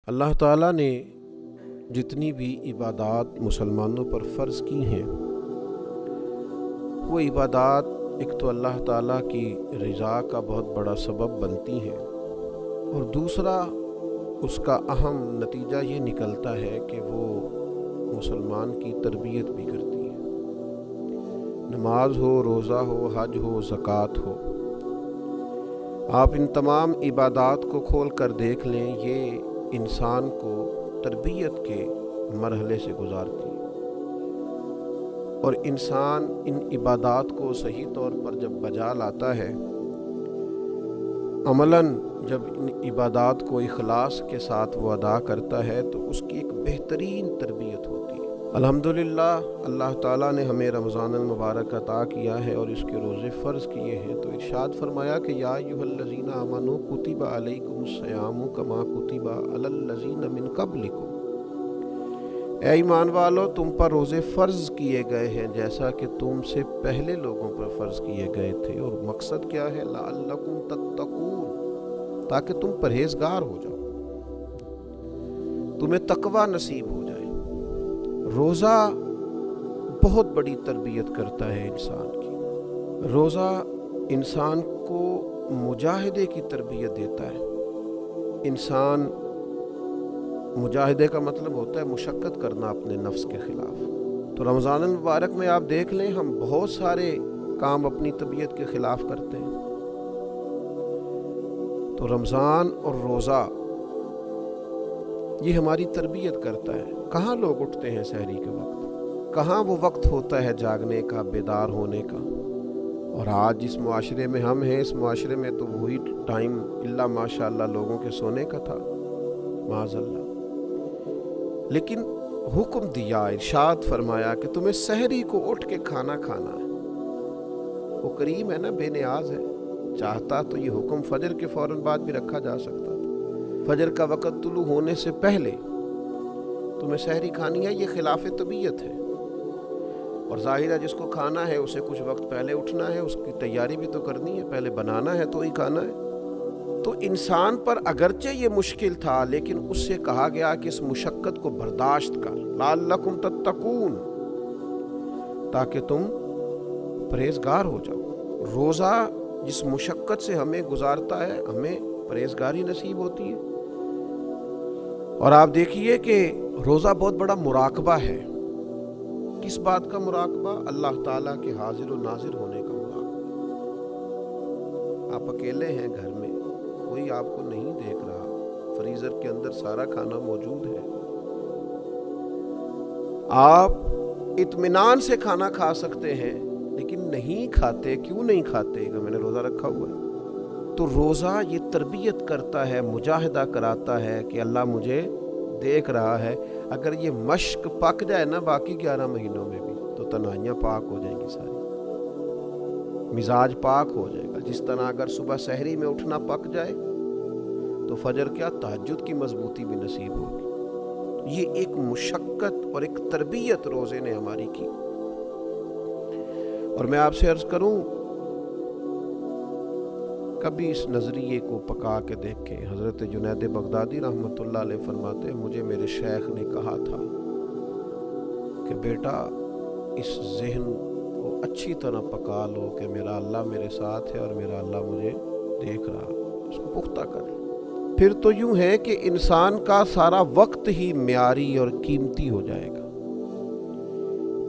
اللہ تعالیٰ نے جتنی بھی عبادات مسلمانوں پر فرض کی ہیں وہ عبادات ایک تو اللہ تعالیٰ کی رضا کا بہت بڑا سبب بنتی ہیں، اور دوسرا اس کا اہم نتیجہ یہ نکلتا ہے کہ وہ مسلمان کی تربیت بھی کرتی ہے۔ نماز ہو، روزہ ہو، حج ہو، زکوٰۃ ہو، آپ ان تمام عبادات کو کھول کر دیکھ لیں، یہ انسان کو تربیت کے مرحلے سے گزارتی ہے، اور انسان ان عبادات کو صحیح طور پر جب بجا لاتا ہے، عملاً جب ان عبادات کو اخلاص کے ساتھ وہ ادا کرتا ہے تو اس کی ایک بہترین تربیت ہوتی ہے۔ الحمدللہ اللہ تعالیٰ نے ہمیں رمضان المبارک عطا کیا ہے اور اس کے روزے فرض کیے ہیں، تو ارشاد فرمایا کہ یا ایھا الذین آمنوا کتب علیکم الصیام کما کتب علی الذین من قبلکم، اے ایمان والو تم پر روزے فرض کیے گئے ہیں جیسا کہ تم سے پہلے لوگوں پر فرض کیے گئے تھے، اور مقصد کیا ہے؟ لعلکم تتقون، تاکہ تم پرہیزگار ہو جاؤ، تمہیں تقوی نصیب ہو جائے۔ روزہ بہت بڑی تربیت کرتا ہے انسان کی۔ روزہ انسان کو مجاہدے کی تربیت دیتا ہے۔ انسان مجاہدے کا مطلب ہوتا ہے مشقت کرنا اپنے نفس کے خلاف۔ تو رمضان المبارک میں آپ دیکھ لیں، ہم بہت سارے کام اپنی طبیعت کے خلاف کرتے ہیں۔ تو رمضان اور روزہ یہ ہماری تربیت کرتا ہے۔ کہاں لوگ اٹھتے ہیں سحری کے وقت؟ کہاں وہ وقت ہوتا ہے جاگنے کا، بیدار ہونے کا؟ اور آج جس معاشرے میں ہم ہیں، اس معاشرے میں تو وہی ٹائم اللہ ماشاء اللہ لوگوں کے سونے کا تھا، معاذ اللہ۔ لیکن حکم دیا، ارشاد فرمایا کہ تمہیں سحری کو اٹھ کے کھانا کھانا ہے۔ وہ کریم ہے نا، بے نیاز ہے، چاہتا تو یہ حکم فجر کے فوراً بعد بھی رکھا جا سکتا تھا۔ فجر کا وقت طلوع ہونے سے پہلے تمہیں سحری کھانی ہے، یہ خلاف طبیعت ہے، اور ظاہر ہے جس کو کھانا ہے اسے کچھ وقت پہلے اٹھنا ہے، اس کی تیاری بھی تو کرنی ہے، پہلے بنانا ہے تو ہی کھانا ہے۔ تو انسان پر اگرچہ یہ مشکل تھا، لیکن اس سے کہا گیا کہ اس مشقت کو برداشت کر، لعلکم تتقون، تاکہ تم پرہیزگار ہو جاؤ۔ روزہ جس مشقت سے ہمیں گزارتا ہے، ہمیں پرہیزگاری نصیب ہوتی ہے۔ اور آپ دیکھیے کہ روزہ بہت بڑا مراقبہ ہے۔ کس بات کا مراقبہ؟ اللہ تعالیٰ کے حاضر و ناظر ہونے کا مراقبہ۔ آپ اکیلے ہیں گھر میں، کوئی آپ کو نہیں دیکھ رہا، فریزر کے اندر سارا کھانا موجود ہے، آپ اطمینان سے کھانا کھا سکتے ہیں، لیکن نہیں کھاتے۔ کیوں نہیں کھاتے؟ کہ میں نے روزہ رکھا ہوا ہے۔ تو روزہ یہ تربیت کرتا ہے، مجاہدہ کراتا ہے کہ اللہ مجھے دیکھ رہا ہے۔ اگر یہ مشق پک جائے نا باقی 11 مہینوں میں بھی، تو تنہائیاں پاک ہو جائیں گی، ساری مزاج پاک ہو جائے گا۔ جس طرح اگر صبح سحری میں اٹھنا پک جائے تو فجر کیا تہجد کی مضبوطی بھی نصیب ہوگی۔ یہ ایک مشقت اور ایک تربیت روزے نے ہماری کی۔ اور میں آپ سے عرض کروں، کبھی اس نظریے کو پکا کے دیکھیں۔ حضرت جنید بغدادی رحمۃ اللہ علیہ فرماتے ہیں، مجھے میرے شیخ نے کہا تھا کہ بیٹا اس ذہن کو اچھی طرح پکا لو کہ میرا اللہ میرے ساتھ ہے اور میرا اللہ مجھے دیکھ رہا، اس کو پختہ کر لو۔ پھر تو یوں ہے کہ انسان کا سارا وقت ہی معیاری اور قیمتی ہو جائے گا،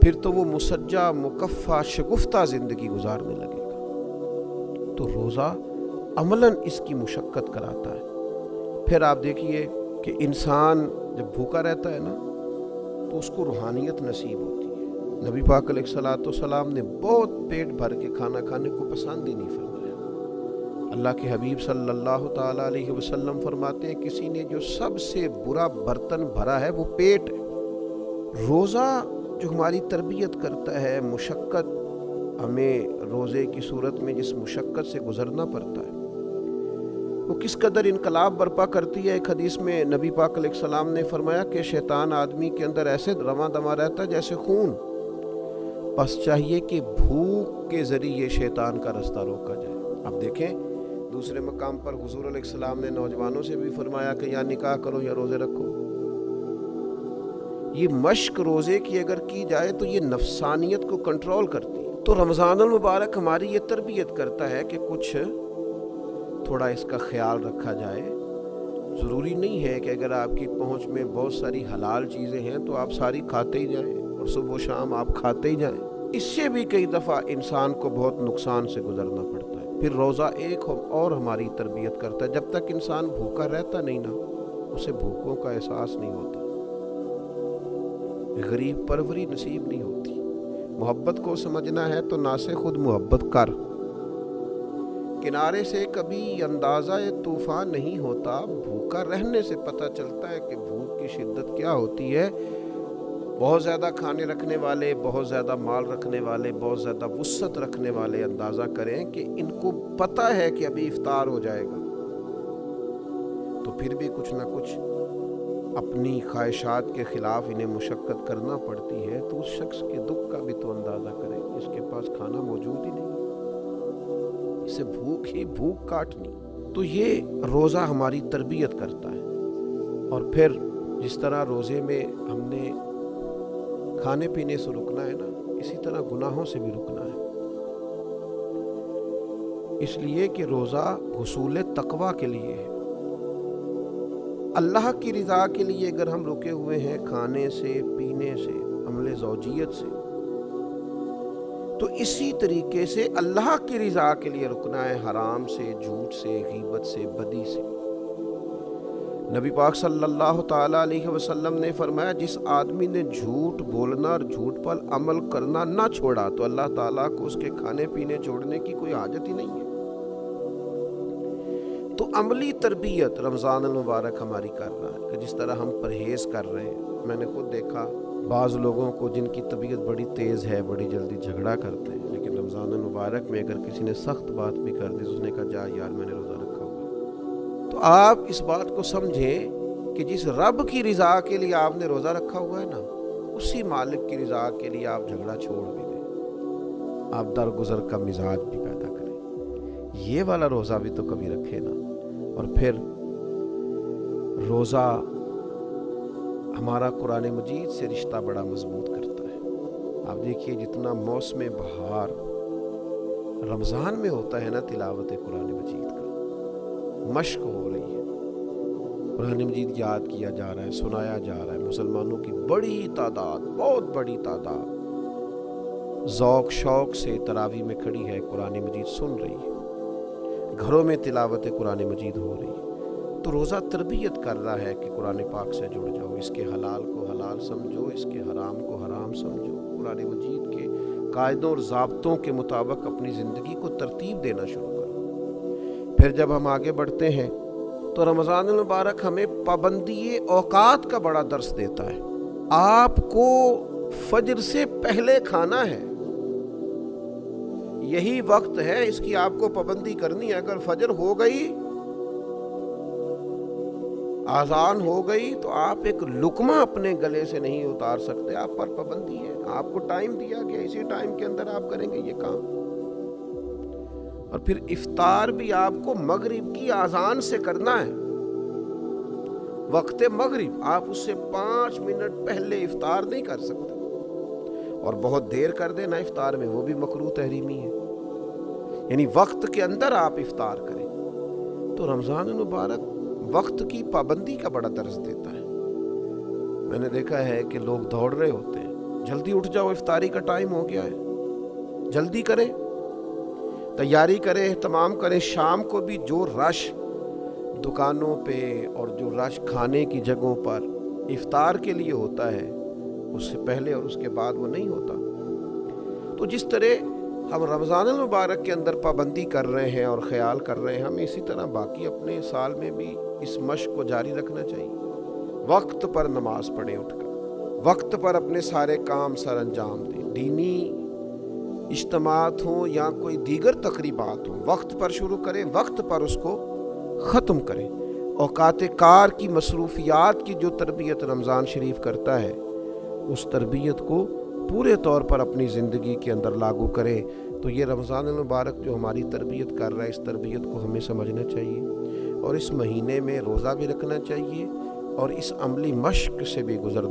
پھر تو وہ مسجع مکفّع شگفتہ زندگی گزارنے لگے گا۔ تو روزہ عملاً اس کی مشقت کراتا ہے۔ پھر آپ دیکھیے کہ انسان جب بھوکا رہتا ہے نا تو اس کو روحانیت نصیب ہوتی ہے۔ نبی پاک علیہ الصلوۃ والسلام نے بہت پیٹ بھر کے کھانا کھانے کو پسند ہی نہیں فرمایا۔ اللہ کے حبیب صلی اللہ تعالیٰ علیہ وسلم فرماتے ہیں، کسی نے جو سب سے برا برتن بھرا ہے وہ پیٹ ہے۔ روزہ جو ہماری تربیت کرتا ہے، مشقت ہمیں روزے کی صورت میں جس مشقت سے گزرنا پڑتا ہے وہ کس قدر انقلاب برپا کرتی ہے۔ ایک حدیث میں نبی پاک علیہ السلام نے فرمایا کہ شیطان آدمی کے اندر ایسے رواں دواں رہتا ہے جیسے خون، بس چاہیے کہ بھوک کے ذریعے شیطان کا رستہ روکا جائے۔ اب دیکھیں دوسرے مقام پر حضور علیہ السلام نے نوجوانوں سے بھی فرمایا کہ یا نکاح کرو یا روزے رکھو۔ یہ مشق روزے کی اگر کی جائے تو یہ نفسانیت کو کنٹرول کرتی ہے۔ تو رمضان المبارک ہماری یہ تربیت کرتا ہے کہ کچھ تھوڑا اس کا خیال رکھا جائے۔ ضروری نہیں ہے کہ اگر آپ کی پہنچ میں بہت ساری حلال چیزیں ہیں تو آپ ساری کھاتے ہی جائیں اور صبح و شام آپ کھاتے ہی جائیں۔ اس سے بھی کئی دفعہ انسان کو بہت نقصان سے گزرنا پڑتا ہے۔ پھر روزہ ایک اور ہماری تربیت کرتا ہے، جب تک انسان بھوکا رہتا نہیں نا، اسے بھوکوں کا احساس نہیں ہوتا، غریب پروری نصیب نہیں ہوتی۔ محبت کو سمجھنا ہے تو نہ سے خود محبت کر، کنارے سے کبھی اندازہ طوفان نہیں ہوتا، بھوکا رہنے سے پتہ چلتا ہے کہ بھوک کی شدت کیا ہوتی ہے۔ بہت زیادہ کھانے رکھنے والے، بہت زیادہ مال رکھنے والے، بہت زیادہ وسعت رکھنے والے اندازہ کریں کہ ان کو پتہ ہے کہ ابھی افطار ہو جائے گا، تو پھر بھی کچھ نہ کچھ اپنی خواہشات کے خلاف انہیں مشقت کرنا پڑتی ہے، تو اس شخص کے دکھ کا بھی تو اندازہ کریں، اس کے پاس کھانا موجود ہی نہیں، اسے بھوک ہی بھوک کاٹنی۔ تو یہ روزہ ہماری تربیت کرتا ہے۔ اور پھر جس طرح روزے میں ہم نے کھانے پینے سے رکنا ہے نا، اسی طرح گناہوں سے بھی رکنا ہے، اس لیے کہ روزہ حصول تقویٰ کے لیے ہے۔ اللہ کی رضا کے لیے اگر ہم رکے ہوئے ہیں کھانے سے، پینے سے، عمل زوجیت سے، تو اسی طریقے سے اللہ کی رضا کے لیے رکنا ہے حرام سے، جھوٹ سے، غیبت سے، بدی سے۔ نبی پاک صلی اللہ تعالیٰ علیہ وسلم نے فرمایا جس آدمی نے جھوٹ بولنا اور جھوٹ پر عمل کرنا نہ چھوڑا تو اللہ تعالیٰ کو اس کے کھانے پینے چھوڑنے کی کوئی حاجت ہی نہیں ہے۔ تو عملی تربیت رمضان المبارک ہماری کر رہا ہے کہ جس طرح ہم پرہیز کر رہے ہیں۔ میں نے خود دیکھا بعض لوگوں کو جن کی طبیعت بڑی تیز ہے، بڑی جلدی جھگڑا کرتے ہیں، لیکن رمضان المبارک میں اگر کسی نے سخت بات بھی کر دی تو اس نے کہا جا یار میں نے روزہ رکھا ہوا ہے۔ تو آپ اس بات کو سمجھیں کہ جس رب کی رضا کے لیے آپ نے روزہ رکھا ہوا ہے نا، اسی مالک کی رضا کے لیے آپ جھگڑا چھوڑ بھی دیں، آپ درگزر کا مزاج بھی پیدا کریں، یہ والا روزہ بھی تو کبھی رکھے نا۔ اور پھر روزہ ہمارا قرآن مجید سے رشتہ بڑا مضبوط کرتا ہے۔ آپ دیکھیے جتنا موسم بہار رمضان میں ہوتا ہے نا، تلاوت قرآن مجید کا مشق ہو رہی ہے، قرآن مجید یاد کیا جا رہا ہے، سنایا جا رہا ہے، مسلمانوں کی بڑی تعداد، بہت بڑی تعداد ذوق شوق سے تراویح میں کھڑی ہے، قرآن مجید سن رہی ہے، گھروں میں تلاوت قرآن مجید ہو رہی ہے۔ تو روزہ تربیت کر رہا ہے کہ قرآن پاک سے جڑ جاؤ، اس کے حلال کو حلال سمجھو، اس کے حرام کو حرام سمجھو، قرآن مجید کے قاعدوں اور ضابطوں کے مطابق اپنی زندگی کو ترتیب دینا شروع کرو۔ پھر جب ہم آگے بڑھتے ہیں تو رمضان المبارک ہمیں پابندی اوقات کا بڑا درس دیتا ہے۔ آپ کو فجر سے پہلے کھانا ہے، یہی وقت ہے، اس کی آپ کو پابندی کرنی ہے۔ اگر فجر ہو گئی، آذان ہو گئی، تو آپ ایک لقمہ اپنے گلے سے نہیں اتار سکتے، آپ پر پابندی ہے، آپ کو ٹائم دیا گیا، اسی ٹائم کے اندر آپ کریں گے یہ کام۔ اور پھر افطار بھی آپ کو مغرب کی آذان سے کرنا ہے، وقت مغرب، آپ اس سے 5 منٹ پہلے افطار نہیں کر سکتے، اور بہت دیر کر دینا افطار میں وہ بھی مکروہ تحریمی ہے، یعنی وقت کے اندر آپ افطار کریں۔ تو رمضان المبارک وقت کی پابندی کا بڑا درس دیتا ہے۔ میں نے دیکھا ہے کہ لوگ دوڑ رہے ہوتے ہیں، جلدی اٹھ جاؤ، افطاری کا ٹائم ہو گیا ہے، جلدی کریں، تیاری کریں، اہتمام کریں۔ شام کو بھی جو رش دکانوں پہ اور جو رش کھانے کی جگہوں پر افطار کے لیے ہوتا ہے، اس سے پہلے اور اس کے بعد وہ نہیں ہوتا۔ تو جس طرح ہم رمضان المبارک کے اندر پابندی کر رہے ہیں اور خیال کر رہے ہیں، ہمیں اسی طرح باقی اپنے سال میں بھی اس مشق کو جاری رکھنا چاہیے۔ وقت پر نماز پڑھیں، اٹھ کر وقت پر اپنے سارے کام سر انجام دیں، دینی اجتماعات ہوں یا کوئی دیگر تقریبات ہوں، وقت پر شروع کریں، وقت پر اس کو ختم کریں۔ اوقات کار کی مصروفیات کی جو تربیت رمضان شریف کرتا ہے، اس تربیت کو پورے طور پر اپنی زندگی کے اندر لاگو کریں، تو یہ رمضان المبارک جو ہماری تربیت کر رہا ہے، اس تربیت کو ہمیں سمجھنا چاہیے اور اس مہینے میں روزہ بھی رکھنا چاہیے اور اس عملی مشق سے بھی گزرنا